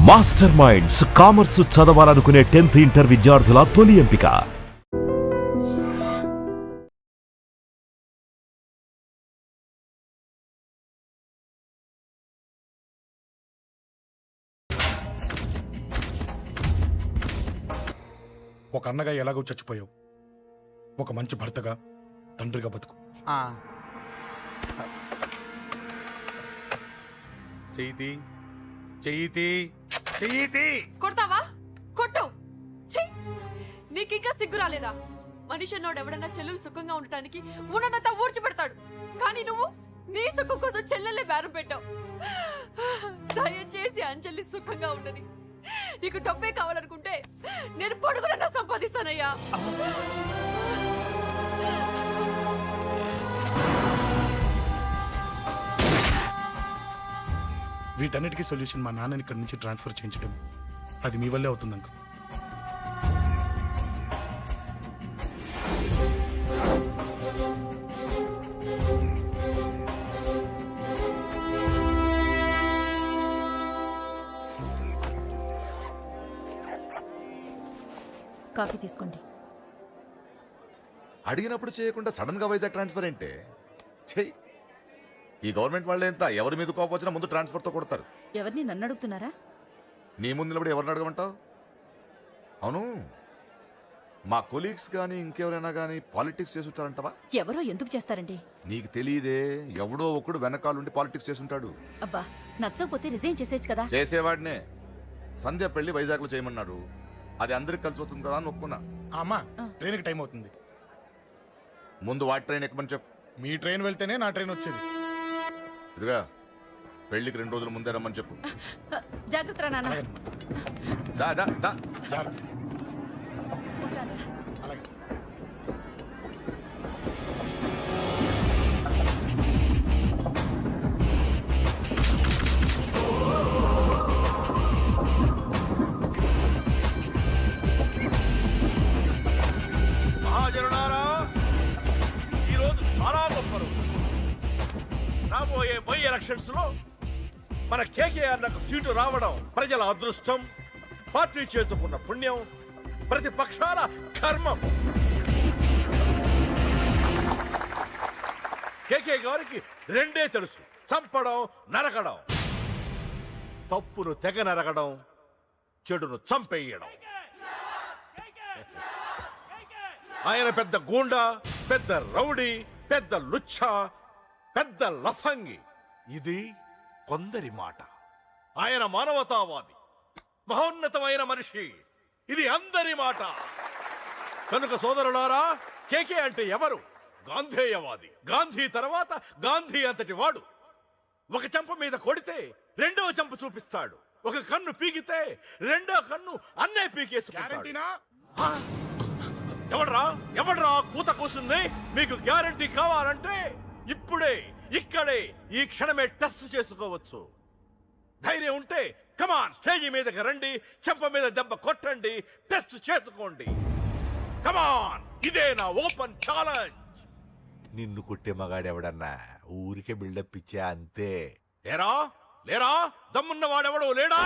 Master minds commerce చదవాలనుకునే 10th inter విద్యార్థుల తొలి ఎంపిక. ఒక అన్నగా ఎలాగో చచ్చిపోయావు, ఒక మంచి భర్తగా తండ్రిగా బతుకు. చెయ్యితి చెయ్యితి చెయ్యితి కొడతావా? కొట్టు. నీకింకా సిగ్గు రాలేదా? మనిషి అన్నోడు ఎవడన్నా చెల్లెలు సుఖంగా ఉండటానికి ఉన్నదంతా ఊడ్చి పెడతాడు, కానీ నువ్వు నీ సుఖం కోసం చెల్లెలే బేరం పెట్టావు. దయచేసి అంజలి సుఖంగా ఉండని. నీకు డబ్బే కావాలనుకుంటే నేను పొడుగునన్నా సంపాదిస్తానయ్యా. వీటన్నిటికీ సొల్యూషన్ మా నాన్నని ఇక్కడి నుంచి ట్రాన్స్ఫర్ చేయించడం. అది మీ వల్లే అవుతుంది అంకుల్. కాఫీ తీసుకోండి. అడిగినప్పుడు చేయకుండా సడన్ గా వైజాగ్ ట్రాన్స్ఫర్ ఏంటే? చెయ్యి. ఈ గవర్నమెంట్ వాళ్ళే ఎంత ఎవరి మీద కోపం వచ్చినా ముందు ట్రాన్స్ఫర్ తో కొడతారు. ఎవరిని నన్ను అడుగుతున్నారా? నీ ముందు నిలబడి ఎవరిని అడగమంటావు? అవును, మా కొలీగ్స్ కానీ ఇంకెవరైనా కానీ పాలిటిక్స్ చేస్తుంటారంటవా? ఎవరో ఎందుకు చేస్తారండి? నీకు తెలియదే, ఎవడో ఒకడు వెనకాలండి పాలిటిక్స్ చేస్తుంటాడు. అబ్బా, నచ్చకపోతే రిజైన్ చేసేయచ్చు కదా. చేసేవాడినే. సంధ్య పెళ్లి వైజాగ్ లో చేయమన్నాడు. అది అందరికి కలిసి వస్తుంది కదా అని ఒప్పుకున్నా. అమ్మా, ట్రైన్కి టైం అవుతుంది. ముందు వాటి ట్రైన్ ఎక్కమని చెప్పు. మీ ట్రైన్ వెళ్తేనే నా ట్రైన్ వచ్చేది. ఇదిగా పెళ్లికి 2 రోజుల ముందే రమ్మని చెప్పు. జాగ్రత్త రా నాన్న. దా దా దా. జాగ్రత్త. ఉంటాను. అలాగే. మహాజనులారా, ఈరోజు చాలా గొప్ప రోజు. రాబోయే బై ఎలక్షన్స్ లో మన కేకేఆర్ నాకు సీటు రావడం ప్రజల అదృష్టం, పార్టీ చేసుకున్న పుణ్యం, ప్రతిపక్షాల కర్మం. కేకే గారికి రెండే తెలుసు: చంపడం, నరకడం. తప్పును తెగ నరకడం, చెడును చంపేయడం. ఆయన పెద్ద గూండా, పెద్ద రౌడీ, పెద్ద లుచ్చా, పెద్ద లఫంగి. ఇది కొందరి మాట. ఆయన మానవతావాది, మహోన్నతమైన మనిషి. ఇది అందరి మాట. కనుక సోదరులారా, కేకే అంటే ఎవరు? గాంధేయవాది. గాంధీ తర్వాత గాంధీ అంతటి వాడు. ఒక చెంప మీద కొడితే రెండవ చెంప చూపిస్తాడు. ఒక కన్ను పీకితే రెండో కన్ను అన్నే పీకేసుకుంటాడు. ఎవడ్రా కూత కూసింది? మీకు గ్యారంటీ కావాలంటే ఇప్పుడే, ఇక్కడే, ఈ క్షణమే టెస్ట్ చేసుకోవచ్చు. ధైర్యం ఉంటే కమాన్, స్టేజీ మీదకి రండి, చెంప మీద దెబ్బ కొట్టండి, టెస్ట్ చేసుకోండి. కమాన్, ఇదే నా ఓపెన్ ఛాలెంజ్. నిన్ను కొట్టే మగాడెవడన్నా ఊరికే బిల్డప్ ఇచ్చా అంతే. లేరా దమ్మున్న వాడెవడో లేడా?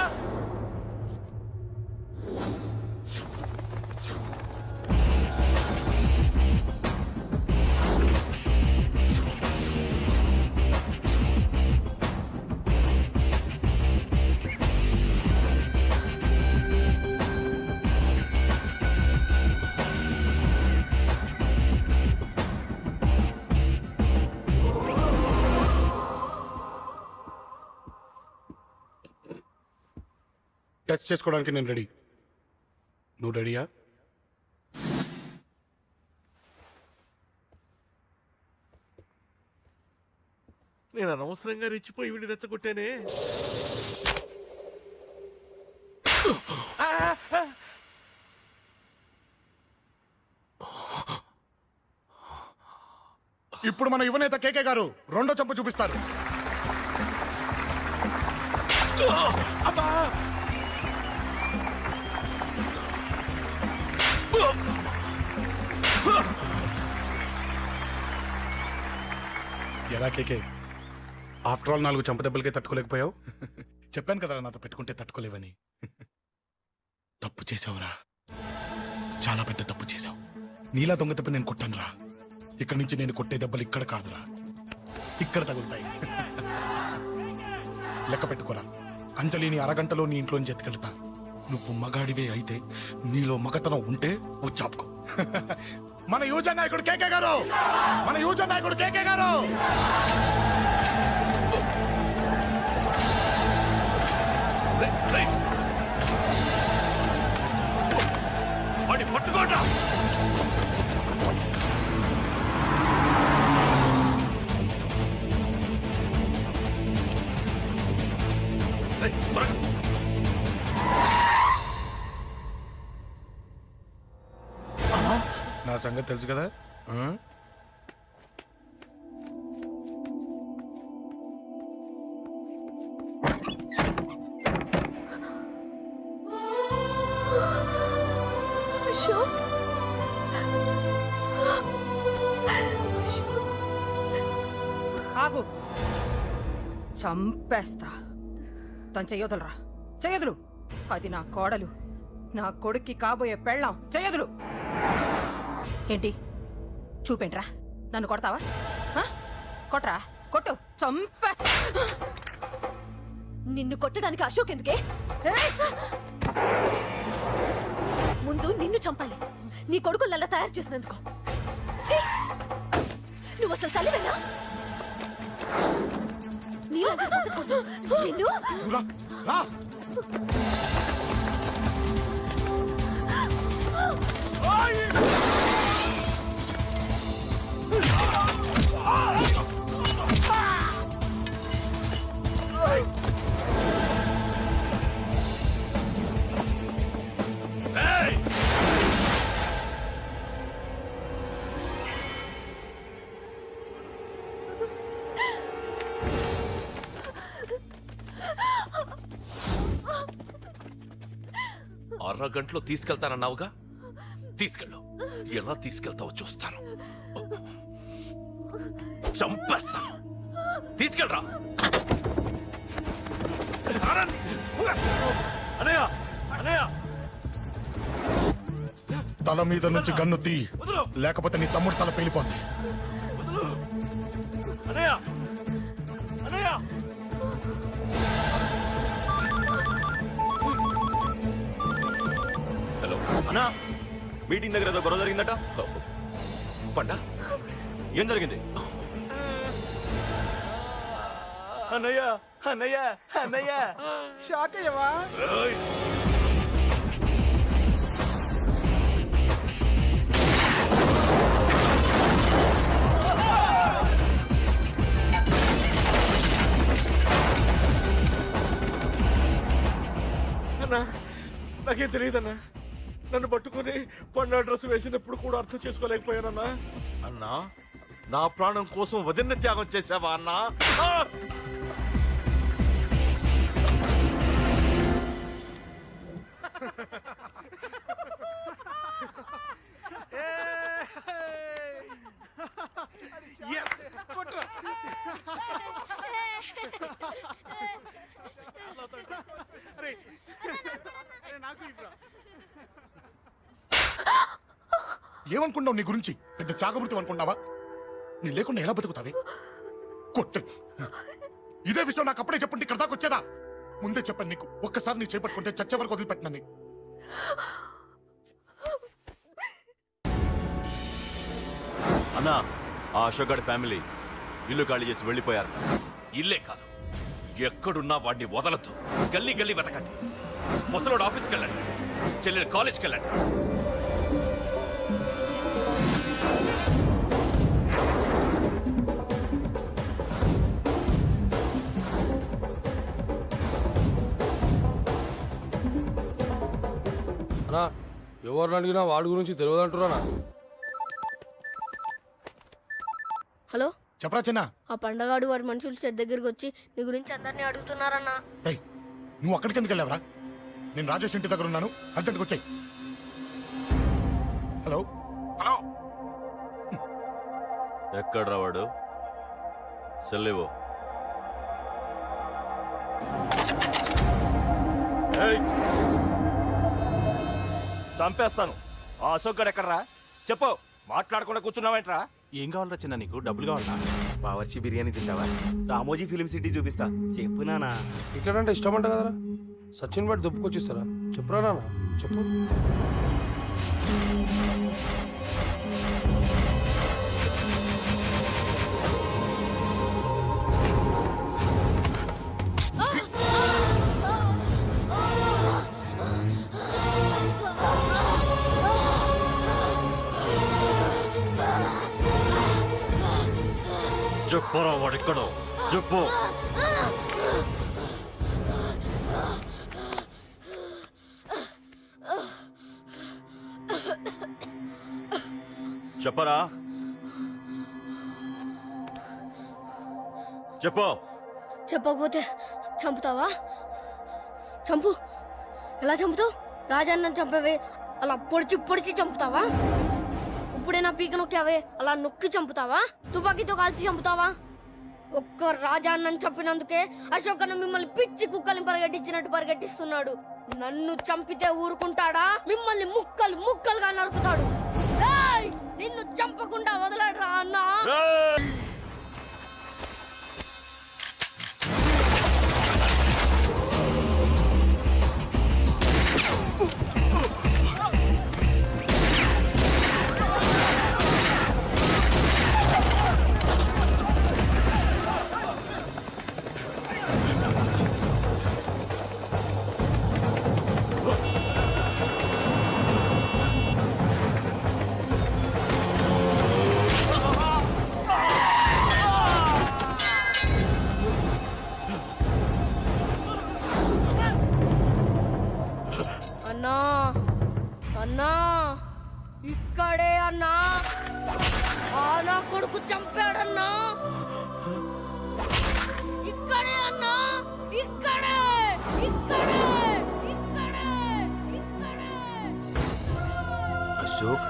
టెస్ట్ చేసుకోవడానికి నేను రెడీ. నువ్వు రెడీయా? నేను అనవసరంగా రెచ్చిపోయి వీడిని రెచ్చగొట్టానే. ఇప్పుడు మన యువనేత కేకే గారు రెండో చెంప చూపిస్తారు. అబ్బా! ఎలా కేకే, ఆఫ్టర్ ఆల్ 4 చంపదెబ్బలకే తట్టుకోలేకపోయావు? చెప్పాను కదా నాతో పెట్టుకుంటే తట్టుకోలేవని. తప్పు చేసావురా, చాలా పెద్ద తప్పు చేసావు. నీలా దొంగ దెబ్బ నేను కొట్టానురా. ఇక్కడి నుంచి నేను కొట్టే దెబ్బలు ఇక్కడ కాదురా, ఇక్కడ తగులుతాయి. లెక్క పెట్టుకోరా, అంజలిని అరగంటలో నీ ఇంట్లోంచి ఎత్తుకెళ్తా. నువ్వు మగాడివే అయితే, నీలో మగతనం ఉంటే వచ్చాపుకో. మన యువజన నాయకుడు కేకే గారు, మన యువజన నాయకుడు కేకే గారు. వాడిని పట్టుకోండి. నా సంగతి తెలుసు కదా. ఆగు, చంపేస్తా. తను చెయ్యొదలరా, చెయ్యదులు. అది నా కోడలు, నా కొడుక్కి కాబోయే పెళ్ళాం. చెయ్యదులు. ఏంటి చూపేంట్రా? నన్ను కొడతావా? కొట్రా, కొట్టు, చంపేస్తా. నిన్ను కొట్టడానికి అశోక్ ఎందుకే? ముందు నిన్ను చంపాలి, నీ కొడుకులల్లా తయారు చేసినందుకు. ఛీ! నువ్వు అసలు తల్లివేనా? నీలాంటి బతకూడదు. నిన్ను రా, రా. అరగంటలో తీసుకెళ్తానన్నావుగా, తీసుకెళ్ళు. ఎలా తీసుకెళ్తావో చూస్తాను. చంపేస్తాను. తీసుకెళ్ళరా. అనయ్య, అనయ్య, తల మీద నుంచి గన్ను తీ, లేకపోతే నీ తమ్ముడు తల పేలిపోద్ది. అనయ్య, అనయ్య. హలో అన్నా, మీటింగ్ దగ్గర ఏదో గొడవ జరిగిందట. పండా, ఏం జరిగింది? అన్నయ్య, అన్నయ్య, అన్నయ్య, షాక్ అయ్యవా? అన్నా, నాకేం తెలియదన్నా. నన్ను పట్టుకుని పండు డ్రెస్ వేసినప్పుడు కూడా అర్థం చేసుకోలేకపోయానన్నా. అన్నా, నా ప్రాణం కోసం వదిన త్యాగం చేసావా అన్నా? ఏమనుకున్నావు నీ గురించి? పెద్ద చాగమృతం అనుకున్నావా? నీ లేకుండా ఎలా బతుకుతావే? కొట్టు. ఇదే విషయం నాకు అప్పుడే చెప్పండి, ఇక్కడ దాకా వచ్చేదా? ముందే చెప్పాను నీకు, ఒక్కసారి నీ చేపట్టుకుంటే చచ్చే వరకు వదిలిపెట్టినని. అన్నా, ఆ అశోక్ గారి ఫ్యామిలీ ఇల్లు ఖాళీ చేసి వెళ్ళిపోయారు. ఇల్లే కాదు, ఎక్కడున్నా వాడిని వదలద్దు. గల్లీ గల్లీ వెతకండి. ముసలోడు ఆఫీస్కి వెళ్ళండి, చెల్లెలు కాలేజ్కి వెళ్ళండి. అన్నా, ఎవరిని అడిగినా వాడి గురించి తెలియదంటున్నా. హలో, చెప్పరా చిన్న. ఆ పండగాడు వాడి మనుషులు సెట్ దగ్గరికి వచ్చి నీ గురించి అందరినీ అడుగుతున్నారన్నా. రేయ్, నువ్వు అక్కడికి ఎందుకు వెళ్ళావరా? నేను రాజేష్ ఇంటి దగ్గర ఉన్నాను, అర్జెంట్గా వచ్చాయి. Hello, hello. ఎక్కడ్రా వాడు? సెల్లివో. చంపేస్తాను. ఆ అశోక్ గడు ఎక్కడరా? చెప్పు. మాట్లాడకుండా కూర్చున్నావేంట్రా? ఏం కావాలరా చిన్న నీకు? డబ్బులు కావాలా? బావర్చి బిర్యానీ తింటావా? రామోజీ ఫిలిం సిటీ చూపిస్తా. చెప్పు నానా. క్రికెట్ అంటే ఇష్టం అంట కదరా? సచిన్ బట్టి దుబ్బుకొచ్చిస్తారా? చెప్పురా నాన్న, చెప్పు. చెప్పరా వాడెక్కడో చెప్పు. చెప్పరా, చెప్పు. చెప్పకపోతే చంపుతావా? చంపు. ఎలా చంపుతావు? రాజాన్నని చంపవే అలా పొడిచి పొడిచి చంపుతావా? ఇప్పుడే నా పీక నొక్కావే అలా నొక్కి చంపుతావా? తుపాకీతో కాల్చి చంపుతావా? ఒక్క రాజాన్నని చంపినందుకే అశోక్ అన్న మిమ్మల్ని పిచ్చి కుక్కల్ని పరిగెట్టించినట్టు పరిగెట్టిస్తున్నాడు. నన్ను చంపితే ఊరుకుంటాడా? మిమ్మల్ని ముక్కలు ముక్కలుగా నరుకుతాడు. ఏయ్! నిన్ను చంపకుండా వదలడరా అన్న. అన్నా అన్నా ఇక్కడే అన్నా. నా కొడుకు చంపాడన్నా. ఇక్కడే అన్నా. ఇక్కడే ఇక్కడే ఇక్కడే ఇక్కడే. అశోక్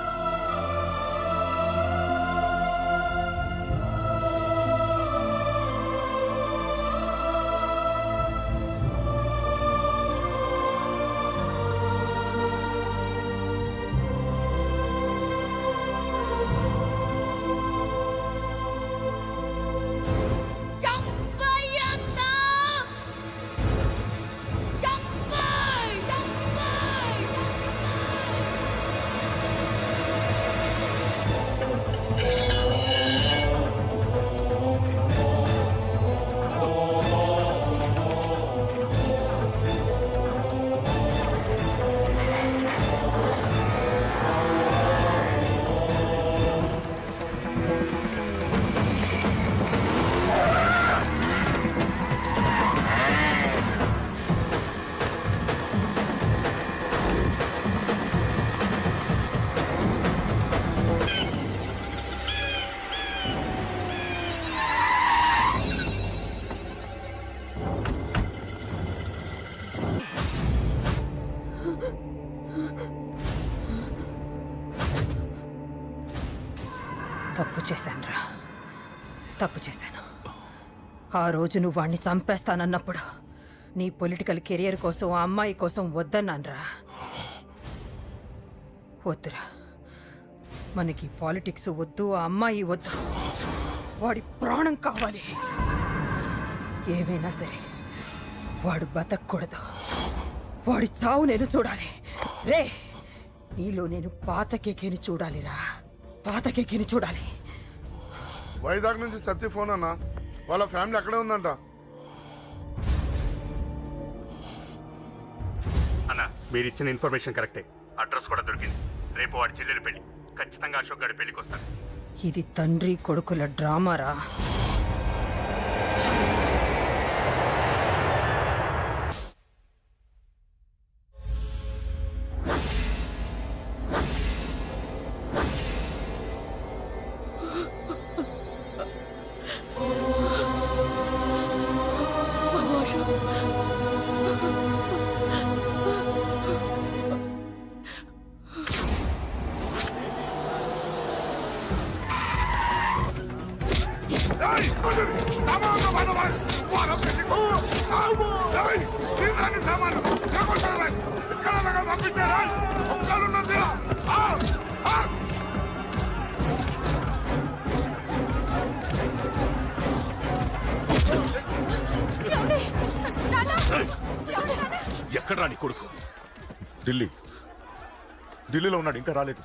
తప్పు చేశానురా, తప్పు చేశాను. ఆ రోజు నువ్వు వాణ్ణి చంపేస్తానన్నప్పుడు నీ పొలిటికల్ కెరియర్ కోసం ఆ అమ్మాయి కోసం వద్దన్నాన్రా. వద్దురా, మనకి పాలిటిక్స్ వద్దు, ఆ అమ్మాయి వద్దు. వాడి ప్రాణం కావాలి. ఏమైనా సరే వాడు బతకూడదు. వాడి చావు నేను చూడాలి. రే, నీలో నేను పాత కేకేని చూడాలిరా, పాత కేకేని చూడాలి. వైజాగ్ నుంచి సత్య ఫోన్ అన్న, వాళ్ళ ఫ్యామిలీ అక్కడే ఉందంట. అన్న, మీరు ఇచ్చిన ఇన్ఫర్మేషన్ కరెక్టే. అడ్రస్ కూడా దొరికింది. రేపు వాడి చెల్లెలు పెళ్లి. ఖచ్చితంగా అశోక్ గారి పెళ్లికి వస్తాను. ఇది తండ్రి కొడుకుల డ్రామారా. Come on, come on, come on. ఎక్కడ్రా నీ కొడుకు? ఢిల్లీలో ఉన్నాడు, ఇంకా రాలేదు.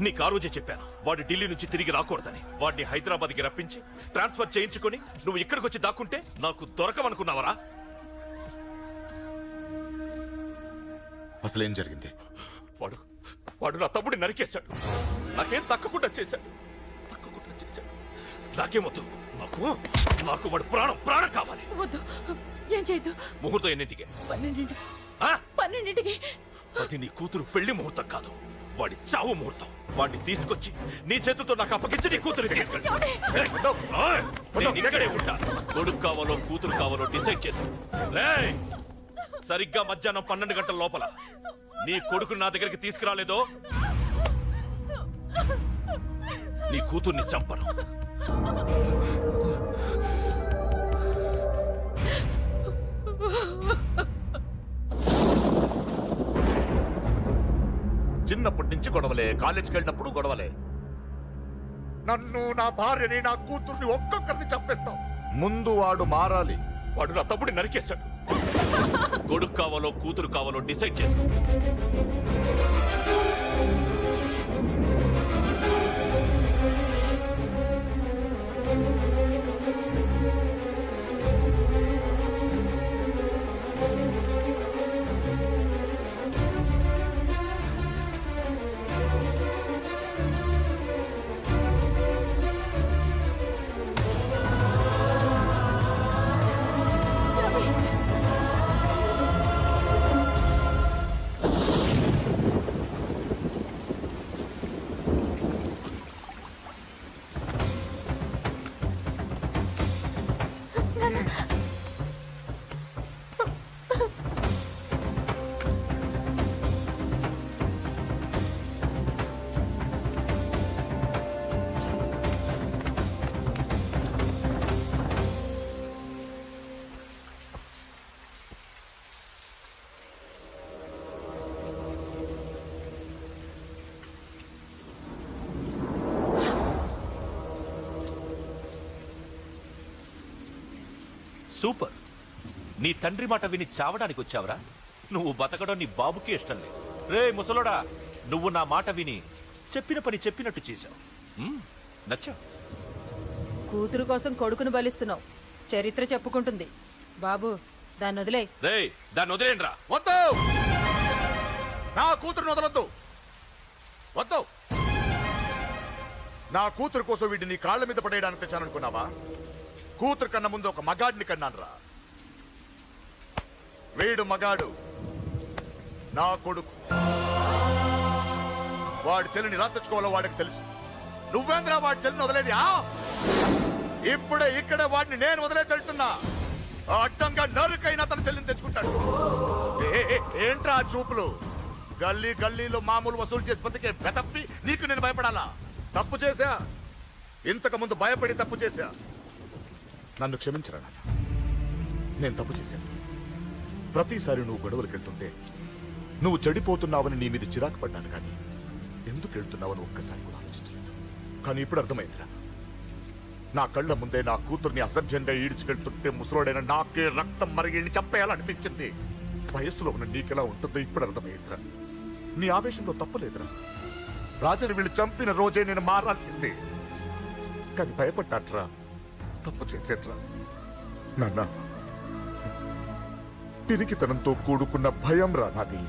నీకు ఆ రోజే చెప్పాను వాడు ఢిల్లీ నుంచి తిరిగి రాకూడదని. వాడిని హైదరాబాద్కి రప్పించి ట్రాన్స్ఫర్ చేయించుకొని నువ్వు ఇక్కడికి వచ్చి దాక్కుంటే నాకు దొరకవనుకున్నావరా? అసలేం జరిగింది? వాడు నా తమ్ముడిని నరికేశాడు. నాకేం తక్కకుండా చేశాడు. నాకేమొద్దు. నాకు వాడు ప్రాణం కావాలి. వద్దు, ఏం చేయొద్దు. ముహూర్తం ఎన్నింటికి? 12ంటికి. అది నీ కూతురు పెళ్లి ముహూర్తం కాదు, వాడి చావు ముహూర్తం. వాడిని తీసుకొచ్చి నీ చేతులతో నాకు అప్పగించి నీ కూతురు తీసుకెళ్ళి ఇక్కడే ఉంటా. కొడుకు కావాలో కూతురు కావాలో డిసైడ్ చేశాను. సరిగ్గా మధ్యాహ్నం 12 గంటల లోపల నీ కొడుకుని నా దగ్గరికి తీసుకురాలేదో నీ కూతుర్ని చంపను. చిన్నప్పటి నుంచి గొడవలే, కాలేజీకి వెళ్ళినప్పుడు గొడవలే. నన్ను, నా భార్యని, నా కూతుర్ని ఒక్కొక్కరిని చంపేస్తాం. ముందు వాడు మారాలి. వాడు నా తమ్ముడిని నరికేశాడు. కొడుకు కావాలో కూతురు కావాలో డిసైడ్ చేసుకో. సూపర్. నీ తండ్రి మాట విని చావడానికి వచ్చావరా? నువ్వు బతకడం నీ బాబుకి ఇష్టం లేదు. రే ముసలోడా, నువ్వు నా మాట విని చెప్పిన పని చెప్పినట్టు చేశావు. నచ్చావు. కూతురు కోసం కొడుకును బలిస్తున్నావు. చరిత్ర చెప్పుకుంటుంది. బాబు, దాన్ని వదిలే. రే దాన్ని వదిలేండ్రా. వద్దు, నా కూతురుని వదలొద్దు. వద్దు. నా కూతురు కోసం వీడిని నీ కాళ్ళ మీద పడేయడానికి తెచ్చాననుకున్నావా? కూతురు కన్నా ముందు ఒక మగాడిని కన్నానురా. వీడు మగాడు, నా కొడుకు. వాడి చెల్లిని ఎలా తెచ్చుకోవాలో వాడికి తెలుసు. నువ్వేంద్రా వాడి చెల్లిని వదిలేది? ఇప్పుడే ఇక్కడే వాడిని నేను వదిలేసి వెళ్తున్నా. అడ్డంగా నరుకైనా తన చెల్లిని తెచ్చుకుంటాడు. ఏంట్రా చూపులు? గల్లీ గల్లీలో మామూలు వసూలు చేసి బతికే పెదప్పి నీకు నేను భయపడాలా? తప్పు చేశా, ఇంతకు ముందు భయపడి తప్పు చేశా. నన్ను క్షమించరా నాన్న, నేను తప్పు చేశాను. ప్రతిసారి నువ్వు గొడవలకు వెళ్తుంటే నువ్వు చెడిపోతున్నావని నీ మీద చిరాకు పడ్డాను, కానీ ఎందుకు వెళ్తున్నావని ఒక్కసారి కూడా ఆలోచించలేదు. కానీ ఇప్పుడు అర్థమైందిరా, నా కళ్ళ ముందే నా కూతుర్ని అసభ్యంగా ఈడ్చుకెళ్తుంటే ముసలోడైన నాకే రక్తం మరిగి చంపేయాలనిపించింది. వయస్సులో ఉన్న నీకెలా ఉంటుందో ఇప్పుడు అర్థమైందిరా. నీ ఆవేశంలో తప్పలేదురా. రాజాని వీళ్ళు చంపిన రోజే నేను మారాల్సిందే, కానీ భయపడ్డాట్రా, తప్పు చేసేట్రా. నాన్న, పిరికితనంతో కూడుకున్న భయం రా నాది,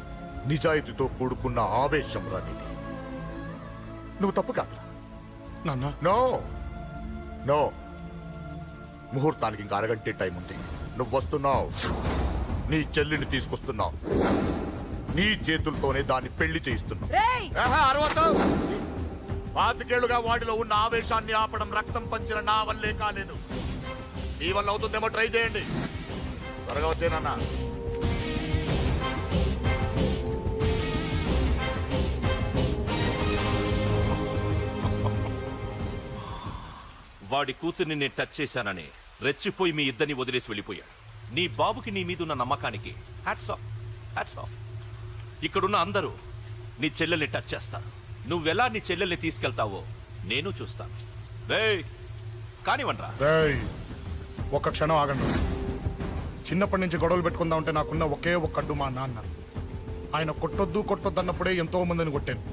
నిజాయితీతో కూడుకున్న ఆవేశం రా నీది. నువ్వు తప్పు కాదురా నాన్న. నో నో, ముహూర్తానికి ఇంకా అరగంటే టైం ఉంది. నువ్వు వస్తున్నావు, నీ చెల్లిని తీసుకొస్తున్నావు, నీ చేతులతోనే దాన్ని పెళ్లి చేయిస్తున్నావు. అరవద్దు. 25 ఏళ్లుగా వాడిలో ఉన్న ఆవేశాన్ని ఆపడం రక్తం పంచిన నా వల్లే కాలేదు. మీ వల్ల అవుతుందేమో ట్రై చేయండి. త్వరగా వచ్చేనన్నా. వాడి కూతుర్ని నేను టచ్ చేశానని రెచ్చిపోయి మీ ఇద్దరిని వదిలేసి వెళ్ళిపోయాడు. నీ బాబుకి నీ మీద ఉన్న నమ్మకానికి హ్యాట్స్ ఆఫ్, హ్యాట్స్ ఆఫ్. ఇక్కడున్న అందరూ నీ చెల్లెల్ని టచ్ చేస్తారు. నువ్వెలా నీ చెల్లెల్ని తీసుకెళ్తావో నేను చూస్తాను. కానివ్వండ్రా. ఒక్క క్షణం ఆగండి. చిన్నప్పటి నుంచి గొడవలు పెట్టుకుందాం అంటే నాకున్న ఒకే ఒక్క అడ్డు మా నాన్న. ఆయన కొట్టొద్దు కొట్టొద్దు అన్నప్పుడే ఎంతో మందిని కొట్టాను.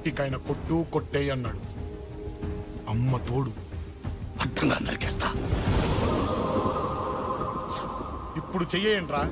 ఇక ఆయన కొట్టు కొట్టే అన్నాడు. అమ్మ తోడు అడ్డంగా నరికేస్తా. ఇప్పుడు చెయ్యేయండ్రా.